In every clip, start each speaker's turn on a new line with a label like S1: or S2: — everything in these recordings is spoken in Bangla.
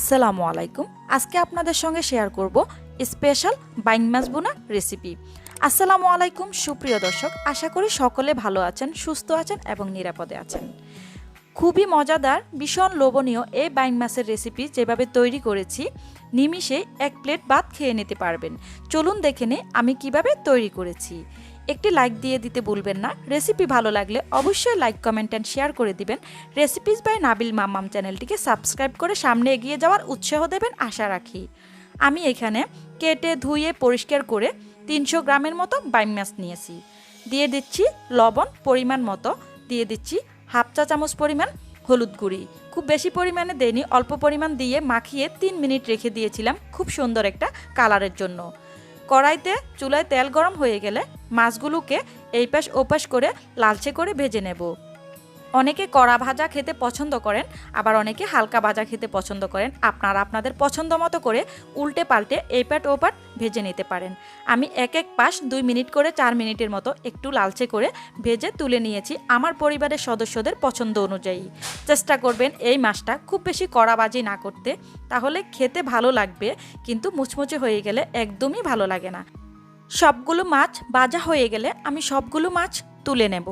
S1: আসসালামু আলাইকুম। আজকে আপনাদের সঙ্গে শেয়ার করব স্পেশাল বাইম মাছ বোনা রেসিপি। আসসালামু আলাইকুম সুপ্রিয় দর্শক, আশা করি সকলে ভালো আছেন, সুস্থ আছেন এবং নিরাপদে আছেন। খুবই মজাদার, ভীষণ লোভনীয় এই বাইম মাছের রেসিপি যেভাবে তৈরি করেছি, নিমিষে এক প্লেট ভাত খেয়ে নিতে পারবেন। চলুন দেখে নে আমি কিভাবে তৈরি করেছি। একটি লাইক দিয়ে দিতে ভুলবেন না। রেসিপি ভালো লাগলে অবশ্যই লাইক, কমেন্ট অ্যান্ড শেয়ার করে দিবেন। রেসিপিস বাই নাবিল মাম্মাম চ্যানেলটিকে সাবস্ক্রাইব করে সামনে এগিয়ে যাওয়ার উৎসাহ দেবেন আশা রাখি। আমি এখানে কেটে ধুয়ে পরিষ্কার করে 300 গ্রামের মতো বাইম মাছ নিয়েছি। দিয়ে দিচ্ছি লবণ পরিমাণ মতো, দিয়ে দিচ্ছি হাফ চা চামচ পরিমাণ হলুদ গুঁড়ি। খুব বেশি পরিমাণে দেইনি, অল্প পরিমাণ দিয়ে মাখিয়ে 3 মিনিট রেখে দিয়েছিলাম খুব সুন্দর একটা কালারের জন্য। কড়াইতে চুলায় তেল গরম হয়ে গেলে মাছগুলোকে এই পাশ ওপাশ করে লালচে করে ভেজে নেব। অনেকে কড়া ভাজা খেতে পছন্দ করেন, আবার অনেকে হালকা ভাজা খেতে পছন্দ করেন। আপনারা আপনাদের পছন্দ মতো করে উল্টে পাল্টে এই পাট ও পাট ভেজে নিতে পারেন। আমি এক এক পাশ 2 মিনিট করে 4 মিনিটের মতো একটু লালচে করে ভেজে তুলে নিয়েছি আমার পরিবারের সদস্যদের পছন্দ অনুযায়ী। চেষ্টা করবেন এই মাছটা খুব বেশি কড়াবাজি না করতে, তাহলে খেতে ভালো লাগবে, কিন্তু মুচমুচে হয়ে গেলে একদমই ভালো লাগে না। সবগুলো মাছ ভাজা হয়ে গেলে আমি সবগুলো মাছ তুলে নেব।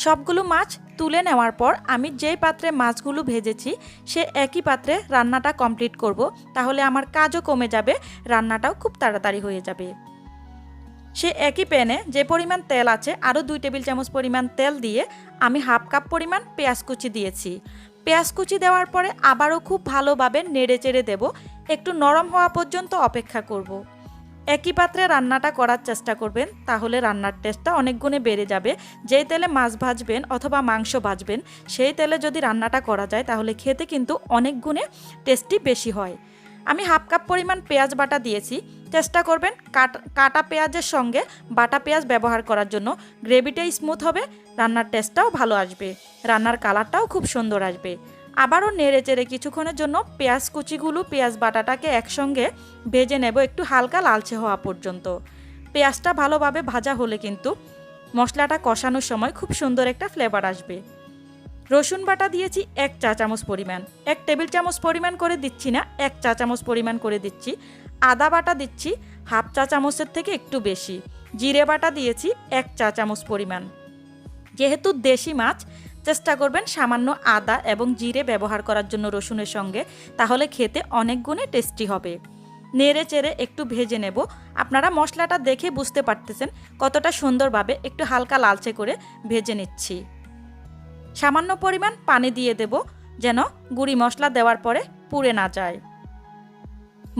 S1: সবগুলো মাছ তুলে নেওয়ার পর আমি যেই পাত্রে মাছগুলো ভেজেছি সে একই পাত্রে রান্নাটা কমপ্লিট করব, তাহলে আমার কাজও কমে যাবে, রান্নাটাও খুব তাড়াতাড়ি হয়ে যাবে। সে একই প্যানে যে পরিমাণ তেল আছে আরও 2 টেবিল চামচ পরিমাণ তেল দিয়ে আমি হাফ কাপ পরিমাণ পেঁয়াজ কুচি দিয়েছি। পেঁয়াজ কুচি দেওয়ার পরে আবারও খুব ভালোভাবে নেড়ে চেড়ে দেব, একটু নরম হওয়া পর্যন্ত অপেক্ষা করব। একই পাত্রে রান্নাটা করার চেষ্টা করবেন, তাহলে রান্নার টেস্টটা অনেক গুণে বেড়ে যাবে। যেই তেলে মাছ ভাজবেন অথবা মাংস ভাজবেন সেই তেলে যদি রান্নাটা করা যায় তাহলে খেতে কিন্তু অনেক গুণে টেস্টি বেশি হয়। আমি হাফ কাপ পরিমাণ পেঁয়াজ বাটা দিয়েছি। চেষ্টা করবেন কাটা পেঁয়াজের সঙ্গে বাটা পেঁয়াজ ব্যবহার করার জন্য। গ্রেভিটা স্মুথ হবে, রান্নার টেস্টটাও ভালো আসবে, রান্নার কালারটাও খুব সুন্দর আসবে। আবারও নেড়ে চেড়ে কিছুক্ষণের জন্য পেঁয়াজ কুচিগুলো পেঁয়াজ বাটাটাকে একসঙ্গে ভেজে নেব একটু হালকা লালচে হওয়া পর্যন্ত। পেঁয়াজটা ভালোভাবে ভাজা হলে কিন্তু মশলাটা কষানোর সময় খুব সুন্দর একটা ফ্লেভার আসবে। রসুন বাটা দিয়েছি 1 চা চামচ পরিমাণ, 1 টেবিল চামচ পরিমাণ করে দিচ্ছি না, 1 চা চামচ পরিমাণ করে দিচ্ছি। আদা বাটা দিচ্ছি হাফ চা চামচের থেকে একটু বেশি। জিরে বাটা দিয়েছি 1 চা চামচ পরিমাণ। যেহেতু দেশি মাছ, চেষ্টা করবেন সামান্য আদা এবং জিরে ব্যবহার করার জন্য রসুনের সঙ্গে, তাহলে খেতে অনেক গুণে টেস্টি হবে। নেড়ে চেড়ে একটু ভেজে নেব। আপনারা মশলাটা দেখে বুঝতে পারতেছেন কতটা সুন্দরভাবে একটু হালকা লালচে করে ভেজে নিচ্ছি। সামান্য পরিমাণ পানি দিয়ে দেব যেন গুঁড়ি মশলা দেওয়ার পরে পুড়ে না যায়।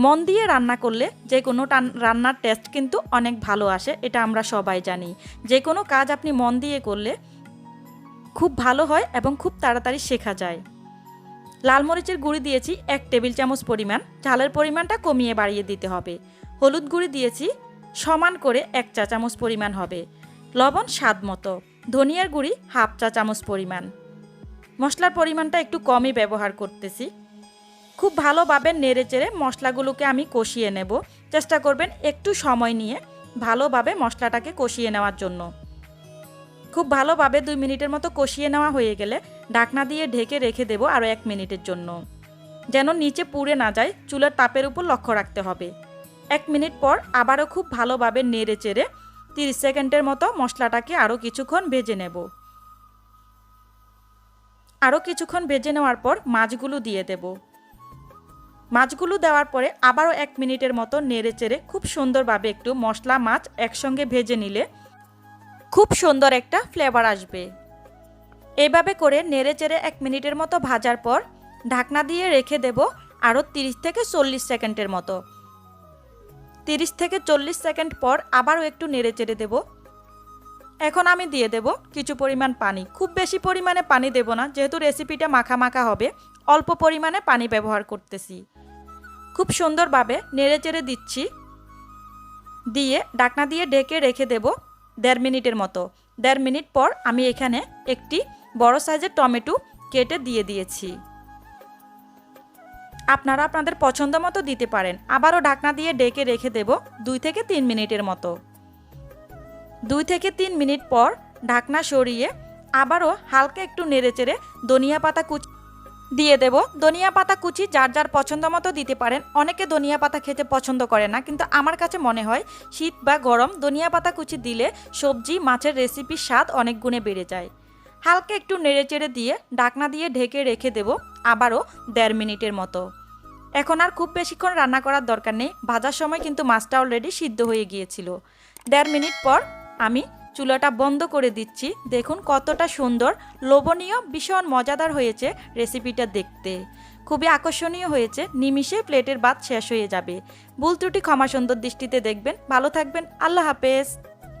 S1: মন দিয়ে রান্না করলে যে কোনো রান্নার টেস্ট কিন্তু অনেক ভালো আসে, এটা আমরা সবাই জানি। যে কোনো কাজ আপনি মন দিয়ে করলে খুব ভালো হয় এবং খুব তাড়াতাড়ি শেখা যায়। লাল মরিচের গুঁড়ি দিয়েছি 1 টেবিল চামচ পরিমাণ, ঝালের পরিমাণটা কমিয়ে বাড়িয়ে দিতে হবে। হলুদ গুঁড়ি দিয়েছি সমান করে 1 চা চামচ পরিমাণ হবে। লবণ স্বাদ মতো। ধনিয়ার গুঁড়ি হাফ চা চামচ পরিমাণ। মশলার পরিমাণটা একটু কমই ব্যবহার করতেছি। খুব ভালোভাবে নেড়ে চেড়ে মশলাগুলোকে আমি কষিয়ে নেব। চেষ্টা করবেন একটু সময় নিয়ে ভালোভাবে মশলাটাকে কষিয়ে নেওয়ার জন্য। খুব ভালোভাবে 2 মিনিটের মতো কষিয়ে নেওয়া হয়ে গেলে ঢাকনা দিয়ে ঢেকে রেখে দেব আরও 1 মিনিটের জন্য, যেন নিচে পুড়ে না যায়। চুলার তাপের উপর লক্ষ্য রাখতে হবে। 1 মিনিট পর আবারও খুব ভালোভাবে নেড়ে চেড়ে 30 সেকেন্ডের মতো মশলাটাকে আরও কিছুক্ষণ ভেজে নেব। আরও কিছুক্ষণ ভেজে নেওয়ার পর মাছগুলো দিয়ে দেব। মাছগুলো দেওয়ার পরে আবারও 1 মিনিটের মতো নেড়ে চেড়ে খুব সুন্দরভাবে একটু মশলা মাছ একসঙ্গে ভেজে নিলে খুব সুন্দর একটা ফ্লেভার আসবে। এইভাবে করে নেড়ে চেড়ে 1 মিনিটের মতো ভাজার পর ঢাকনা দিয়ে রেখে দেব আরও 30 থেকে 40 সেকেন্ডের মতো। 30 থেকে 40 সেকেন্ড পর আবারও একটু নেড়ে চেড়ে দেব। এখন আমি দিয়ে দেব কিছু পরিমাণ পানি। খুব বেশি পরিমাণে পানি দেব না, যেহেতু রেসিপিটা মাখা মাখা হবে, অল্প পরিমাণে পানি ব্যবহার করতেছি। খুব সুন্দরভাবে নেড়ে চেড়ে দিচ্ছি, দিয়ে ঢাকনা দিয়ে ঢেকে রেখে দেব 1.5 মিনিটের মতো। 1.5 মিনিট পর আমি এখানে একটি বড় সাইজের টমেটো কেটে দিয়ে দিয়েছি। আপনারা আপনাদের পছন্দ মতো দিতে পারেন। আবারও ঢাকনা দিয়ে ঢেকে রেখে দেব 2 থেকে 3 মিনিটের মতো। 2 থেকে 3 মিনিট পর ঢাকনা সরিয়ে আবারও হালকা একটু নেড়ে চেড়ে ধনিয়া পাতা কুচি দিয়ে দেব ধনিয়া পাতা কুচি, যার যার পছন্দ মতো দিতে পারেন। অনেকে ধনিয়া পাতা খেতে পছন্দ করে না, কিন্তু আমার কাছে মনে হয় শীত বা গরম ধনিয়া পাতা কুচি দিলে সবজি মাছের রেসিপির স্বাদ অনেক গুণে বেড়ে যায়। হালকা একটু নেড়েচেড়ে দিয়ে ঢাকনা দিয়ে ঢেকে রেখে দেব আবারও 1.5 মিনিটের মতো। এখন আর খুব বেশিক্ষণ রান্না করার দরকার নেই, ভাজার সময় কিন্তু মাছটা অলরেডি সিদ্ধ হয়ে গিয়েছিল। 1.5 মিনিট পর আমি চুলাটা বন্ধ করে দিচ্ছি। দেখুন কতটা সুন্দর, লোভনীয়, ভীষণ মজাদার হয়েছে রেসিপিটা দেখতে। খুবই আকর্ষণীয় হয়েছে, নিমিষে প্লেটের ভাত শেষ হয়ে যাবে। ভুল ত্রুটি ক্ষমা সুন্দর দৃষ্টিতে দেখবেন। ভালো থাকবেন, আল্লাহ হাফেজ।